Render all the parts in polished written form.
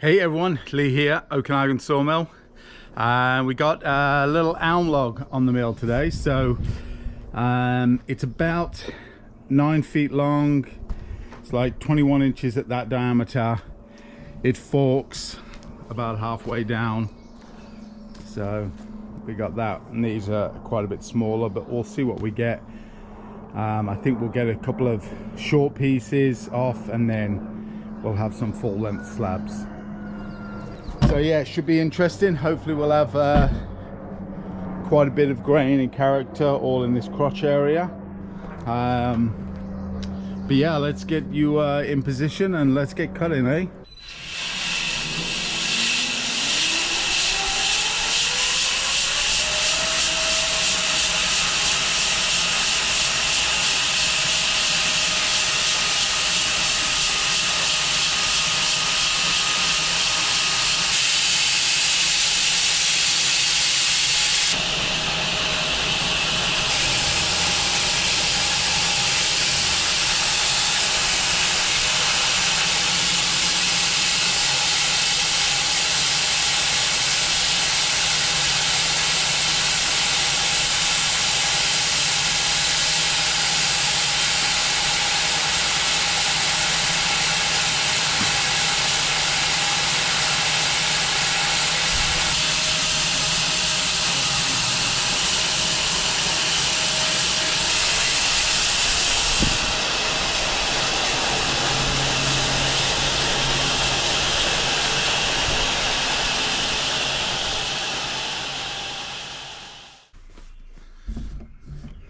Hey everyone, Lee here, Okanagan Sawmill. We got a little elm log on the mill today, so it's about 9 feet long. It's like 21 inches at that diameter. It forks about halfway down, so we got that, and these are quite a bit smaller, but we'll see what we get. I think we'll get a couple of short pieces off, and then we'll have some full-length slabs. So yeah, it should be interesting. Hopefully we'll have quite a bit of grain and character all in this crotch area. But yeah, let's get you in position and let's get cutting, eh?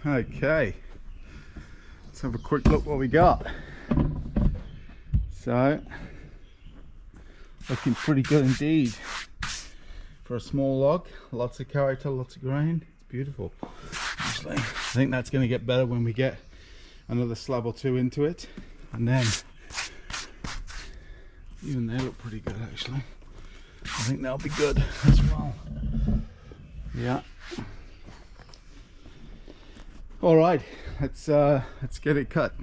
Okay, let's have a quick look what we got. So, looking pretty good indeed for a small log. Lots of character, lots of grain. It's beautiful. Actually, I think that's going to get better when we get another slab or two into it, and then even they look pretty good actually. I think that'll be good as well. Yeah. All right, let's get it cut.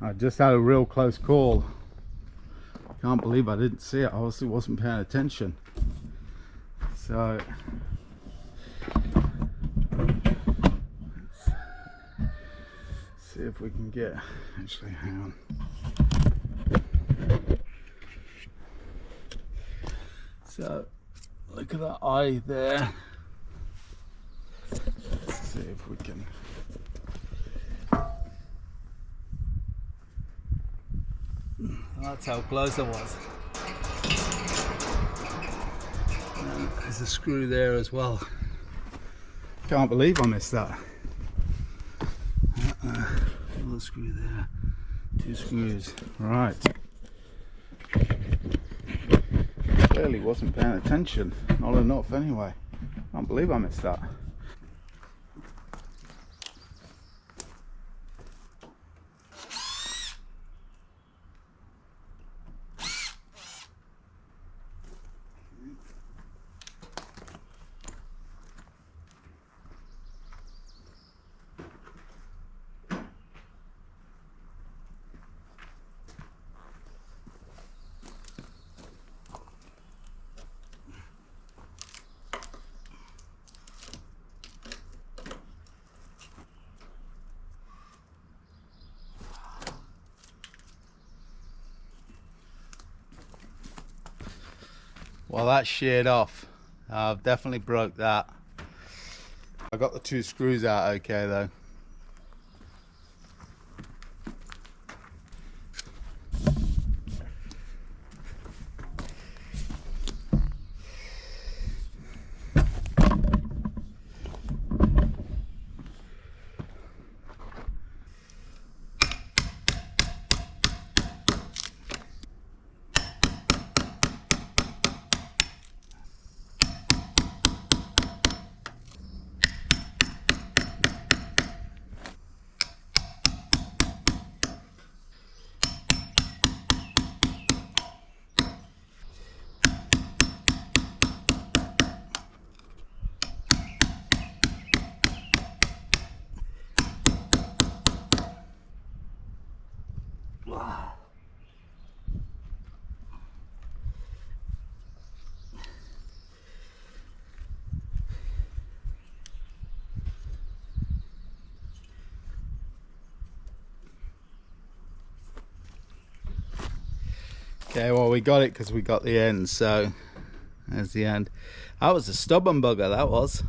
I just had a real close call. Can't believe I didn't see it. I obviously wasn't paying attention. So let's see if we can get, actually hang on. So look at that eye there. Let's see if we can. That's how close I was. And there's a screw there as well. Can't believe I missed that. Another screw there. 2 screws. Right. Clearly wasn't paying attention. Not enough anyway. Can't believe I missed that. Well, that sheared off. I've definitely broke that. I got the 2 screws out okay though. Okay, well we got it because we got the end, so there's the end. That was a stubborn bugger, that was.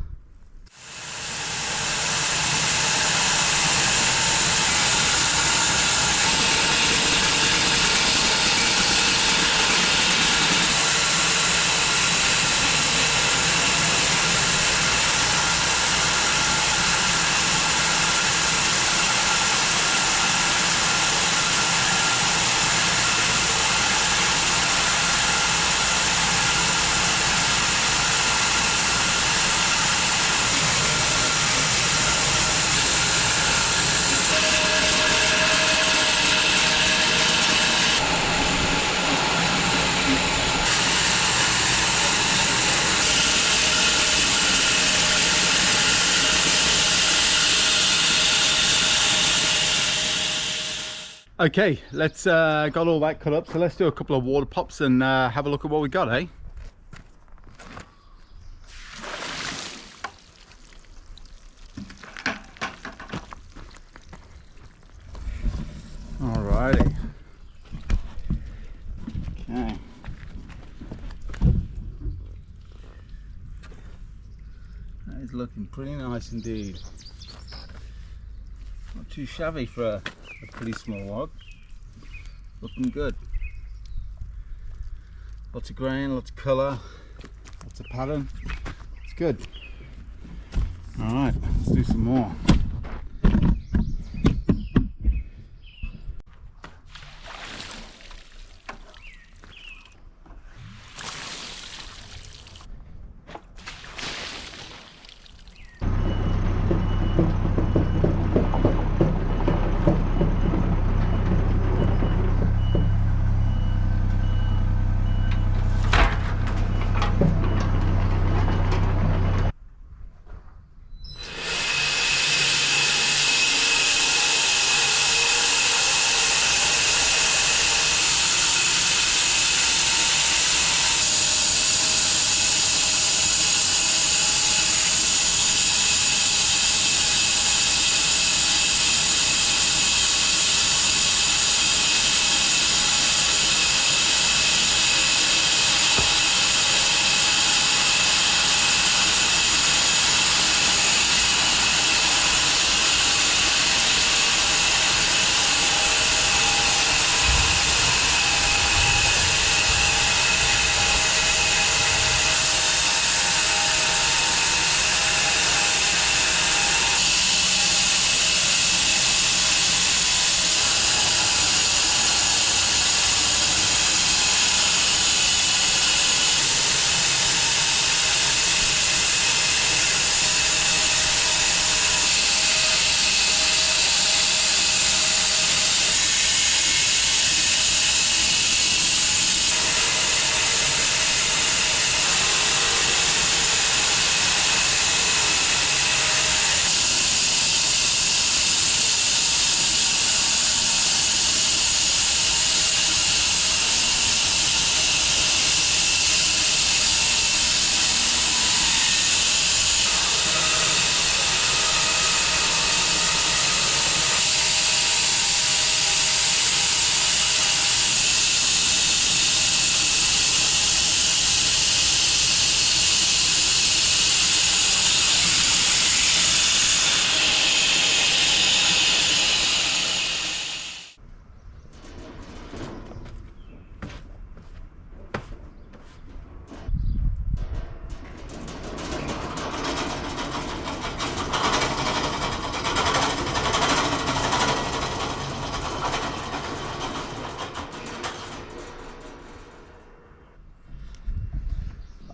Okay, let's got all that cut up, so let's do a couple of water pops and have a look at what we got, eh? Alrighty. Okay. That is looking pretty nice indeed. Not too shabby for a pretty small log. Looking good. Lots of grain, lots of colour, lots of pattern. It's good. Alright, let's do some more.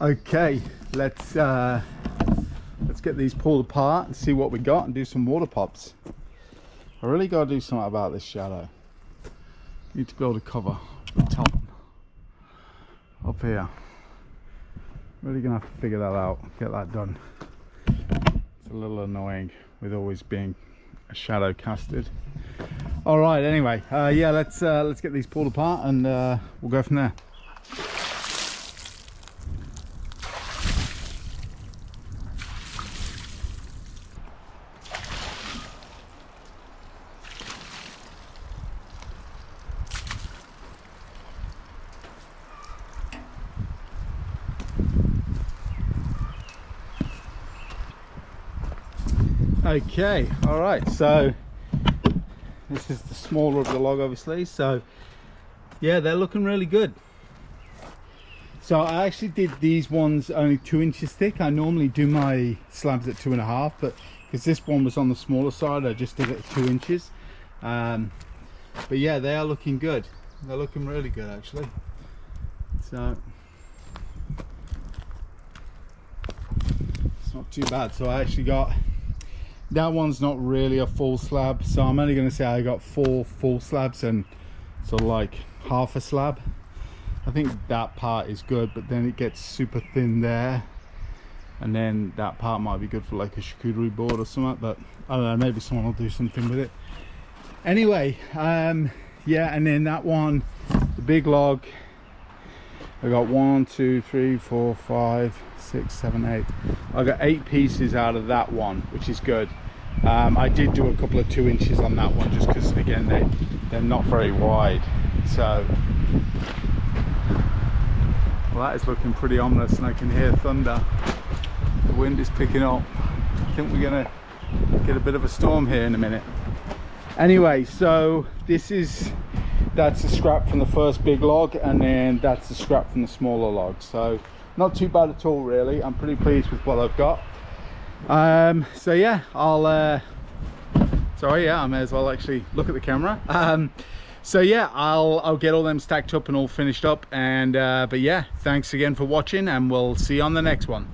Okay, let's get these pulled apart and see what we got and do some water pops. I really got to do something about this shadow. Need to build a cover for the top up here. Really gonna have to figure that out, get that done. It's a little annoying with always being a shadow casted. All right, anyway, yeah, let's get these pulled apart and we'll go from there. Okay, all right, so this is the smaller of the log, obviously. So yeah, they're looking really good. So I actually did these ones only 2 inches thick. I normally do my slabs at 2.5, but because this one was on the smaller side, I just did it at 2 inches. But yeah, they are looking good. They're looking really good, actually. So it's not too bad. So I actually got, that one's not really a full slab, so I'm only going to say I got 4 full slabs and sort of like half a slab. I think that part is good, but then it gets super thin there, and then that part might be good for like a charcuterie board or something, but I don't know, maybe someone will do something with it. Anyway, yeah, and then that one, the big log, I got 1, 2, 3, 4, 5, 6, 7, 8. I got 8 pieces out of that one, which is good. I did do a couple of 2 inches on that one, just because again they're not very wide. So well, that is looking pretty ominous, and I can hear thunder. The wind is picking up. I think we're gonna get a bit of a storm here in a minute. Anyway, so that's the scrap from the first big log, and then that's the scrap from the smaller log. So not too bad at all, really. I'm pretty pleased with what I've got. So yeah, sorry, yeah, I may as well actually look at the camera. So yeah, I'll get all them stacked up and all finished up, and but yeah, thanks again for watching, and we'll see you on the next one.